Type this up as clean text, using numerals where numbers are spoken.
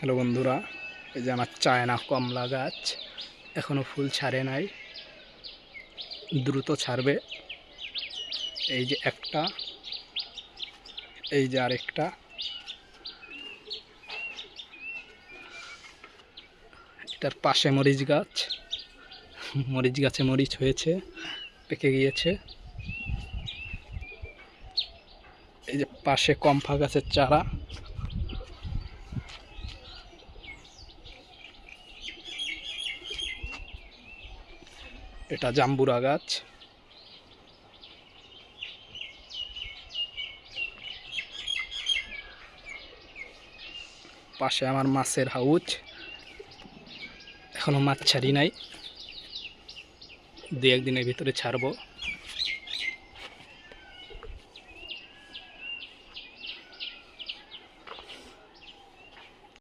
Hello বন্ধুরা, এই যে আমার চায়না কমলা গাছ এখনো ফুল ছাড়ে নাই, দ্রুত ছাড়বে। এই যে একটা, এই যে আরেকটা, এটার পাশে মরিচ গাছ, মরিচ গাছে মরিচ হয়েছে, পেকে গিয়েছে। এই যে পাশে কমফা গাছের চারা, এটা জাম্বুরা গাছ, পাশে আমার মাছের হাউজ, এখনো মাছ ছাড়ি নাই, দু একদিনের ভিতরে ছাড়বো।